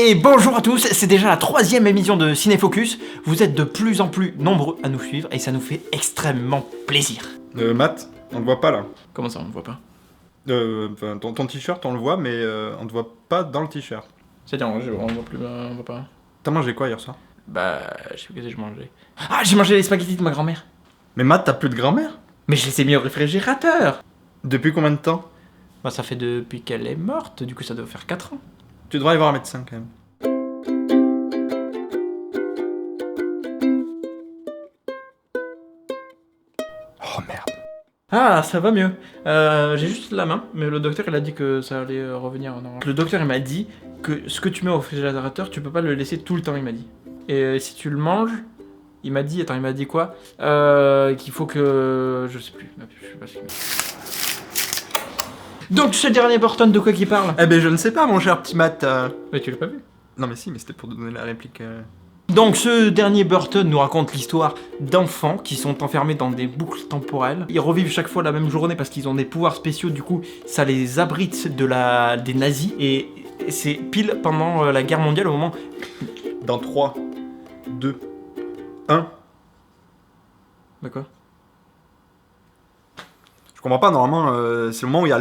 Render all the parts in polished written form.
Et bonjour à tous, c'est déjà la 3e émission de Cinéfocus. Vous êtes de plus en plus nombreux à nous suivre et ça nous fait extrêmement plaisir. Matt, on te voit pas là. Comment ça, on ne voit pas? Ton t-shirt, on le voit, mais on te voit pas dans le t-shirt. C'est-à-dire, on voit plus, on voit pas. T'as mangé quoi hier soir? Bah, je sais plus ce que j'ai mangé. Ah, j'ai mangé les spaghettis de ma grand-mère. Mais Matt, t'as plus de grand-mère? Mais je les ai mis au réfrigérateur. Depuis combien de temps? Bah, ça fait depuis qu'elle est morte, du coup ça doit faire 4 ans. Tu devrais aller voir un médecin quand même. Oh merde. Ah, ça va mieux. J'ai juste la main, mais le docteur il a dit que ça allait revenir en normal. Le docteur il m'a dit que ce que tu mets au réfrigérateur, tu peux pas le laisser tout le temps, il m'a dit. Et si tu le manges, il m'a dit quoi? Qu'il faut que... Je sais plus pas ce qu'il m'a dit. Donc ce dernier Burton, de quoi qu'il parle? Eh ben je ne sais pas mon cher petit Matt. Mais tu l'as pas vu. Non mais si, mais c'était pour te donner la réplique. Donc ce dernier Burton nous raconte l'histoire d'enfants qui sont enfermés dans des boucles temporelles. Ils revivent chaque fois la même journée parce qu'ils ont des pouvoirs spéciaux, du coup ça les abrite des nazis. Et c'est pile pendant la guerre mondiale au moment... Dans 3, 2, 1. D'accord. Je comprends pas, normalement c'est le moment où il y a...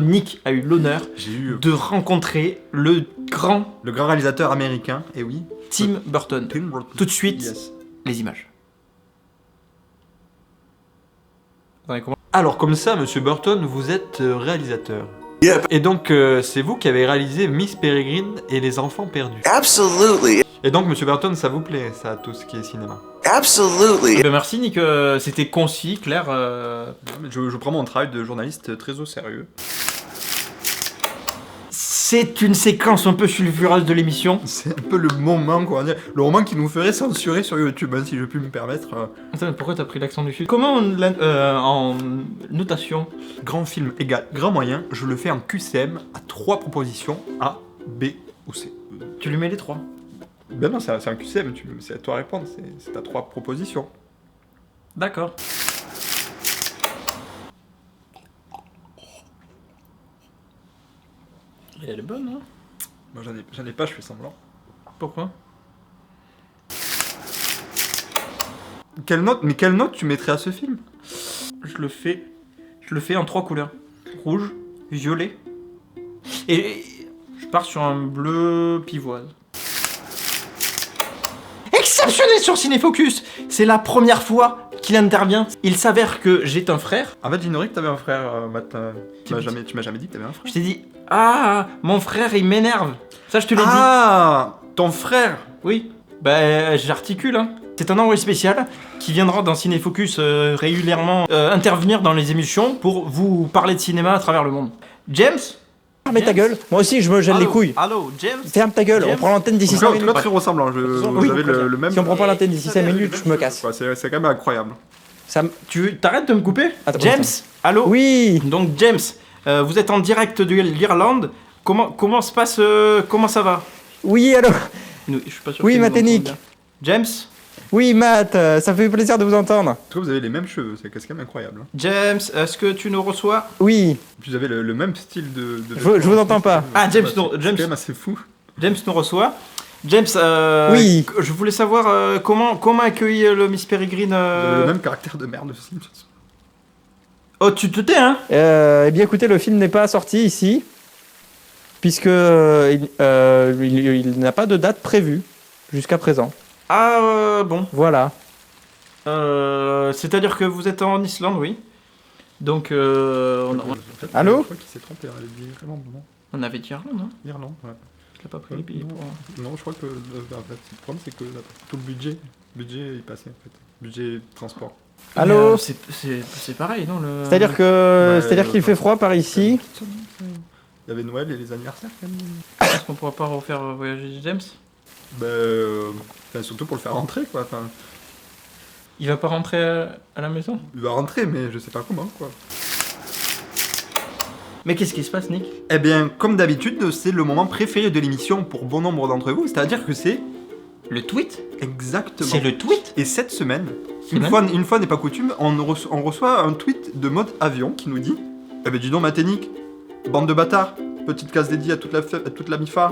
Nick a eu l'honneur de rencontrer le grand réalisateur américain, et oui, Tim Burton. Tim Burton. Tout de suite, Yes. les images. Attendez, comment... Alors comme ça, monsieur Burton, vous êtes réalisateur. Yep. Et donc c'est vous qui avez réalisé Miss Peregrine et les enfants perdus. Absolutely. Et donc monsieur Burton, ça vous plaît, ça, tout ce qui est cinéma? Absolutely. Ben merci Nick, c'était concis, clair. Je prends mon travail de journaliste très au sérieux. C'est une séquence un peu sulfureuse de l'émission. C'est un peu le moment, quoi, le moment qui nous ferait censurer sur YouTube, hein, si je puis me permettre. Attends, mais pourquoi t'as pris l'accent du sud? Comment en notation? Grand film égale grand moyen, je le fais en QCM à 3 propositions, A, B ou C. Tu lui mets les 3. Ben non, c'est un QCM, c'est à toi à répondre, c'est à 3 propositions. D'accord. Et elle est bonne, hein? Moi j'en ai pas, je fais semblant. Pourquoi? Quelle note tu mettrais à ce film? Je le fais en 3 couleurs. Rouge, violet. Et je pars sur un bleu pivoine. Exceptionnel sur Cinéfocus! C'est la première fois qu'il intervient. Il s'avère que j'ai un frère. En fait, j'ignorais que t'avais un frère, Matt. Tu m'as jamais dit que t'avais un frère. Je t'ai dit, ah, mon frère il m'énerve. Ça je te l'ai dit. Ah, ton frère. Oui, bah j'articule, hein. C'est un envoyé spécial qui viendra dans Cinéfocus régulièrement intervenir dans les émissions pour vous parler de cinéma à travers le monde. James? Fermez ta gueule, moi aussi je me gèle les couilles. Allô, James? Ferme ta gueule, James. on prend l'antenne d'ici En 5 tout cas, minutes. très ressemblant. Oui, Vous avez le même. Si on prend pas l'antenne d'ici 5 minutes, je me casse. Ouais, c'est quand même incroyable. Ça Tu t'arrêtes de me couper? Attends, James? attends. Allô? Oui. Donc James, vous êtes en direct de l'Irlande. Comment se passe, comment ça va? Oui, allô. Je suis pas sûr Oui, qu'il nous Mathénique. entende bien. James? Oui, Matt, ça fait plaisir de vous entendre. En tout cas, vous avez les mêmes cheveux, c'est quand même incroyable. James, est-ce que tu nous reçois? Oui. Puis vous avez le même style de... Je vous entends pas. Ah, James, C'est non, James. quand même assez fou. James nous reçoit. James, Oui. Je voulais savoir comment accueillir le Miss Peregrine. Vous avez le même caractère de merde aussi. Oh, tu te tais, hein? Eh bien écoutez, le film n'est pas sorti ici, puisque il n'a pas de date prévue jusqu'à présent. Ah, bon. Voilà. C'est-à-dire que vous êtes en Islande, oui. Donc, Allô? Je crois qu'il s'est trompé, elle a dit Irlande, non? on avait dit Irlande, hein? Irlande, ouais. Je l'ai pas pris les billets pour... Non, je crois que en fait, le problème c'est que tout le budget est passé en fait. Budget transport. Allô? C'est pareil, non le... C'est-à-dire qu'il fait froid par ici. Il y avait Noël et les anniversaires quand même. Est-ce qu'on pourra pas refaire voyager James? Surtout pour le faire rentrer quoi. Enfin, Il va pas rentrer à la maison? il va rentrer mais je sais pas comment quoi. Mais qu'est-ce qui se passe, Nick? Eh bien, comme d'habitude, c'est le moment préféré de l'émission pour bon nombre d'entre vous, c'est-à-dire que c'est Le tweet? exactement. C'est le tweet? Et cette semaine, Semaine une fois n'est pas coutume, on reçoit un tweet de mode avion qui nous dit: eh ben dis donc Mathénique, bande de bâtards, petite case dédiée à toute la MIFA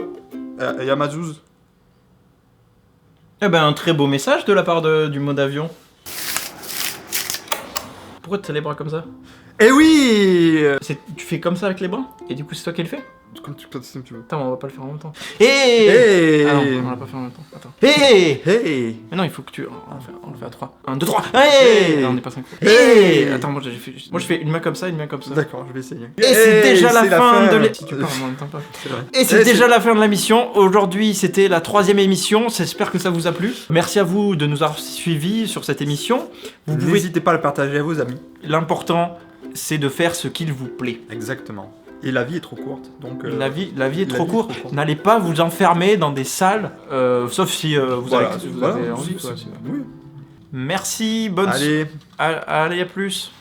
et à Mazouz. Eh ben, un très beau message de la part du mode avion. Pourquoi tu as les bras comme ça? Eh oui Tu fais comme ça avec les bras? Et du coup, c'est toi qui le fais? Comme tu veux. Attends, on va pas le faire en même temps. Hey Ah non, on l'a pas fait en même temps. Attends. Hey Mais non, il faut que tu... On le fait à 3. 1, 2, 3. Hey Non, on n'est pas 5. Hey Attends, moi je fais une main comme ça, une main comme ça. D'accord, je vais essayer. Et c'est déjà la c'est fin de l'émission. Tu parles en même temps pas. C'est vrai. Et c'est déjà la fin de l'émission. Aujourd'hui, c'était la 3e émission. J'espère que ça vous a plu. Merci à vous de nous avoir suivis sur cette émission. Vous pouvez... N'hésitez pas à le partager à vos amis. L'important, c'est de faire ce qu'il vous plaît. Exactement. Et la vie est trop courte, donc... La vie est trop courte. N'allez pas vous enfermer dans des salles, sauf si vous avez envie. Quoi. Oui. Merci, bonne... Allez. Allez, à plus.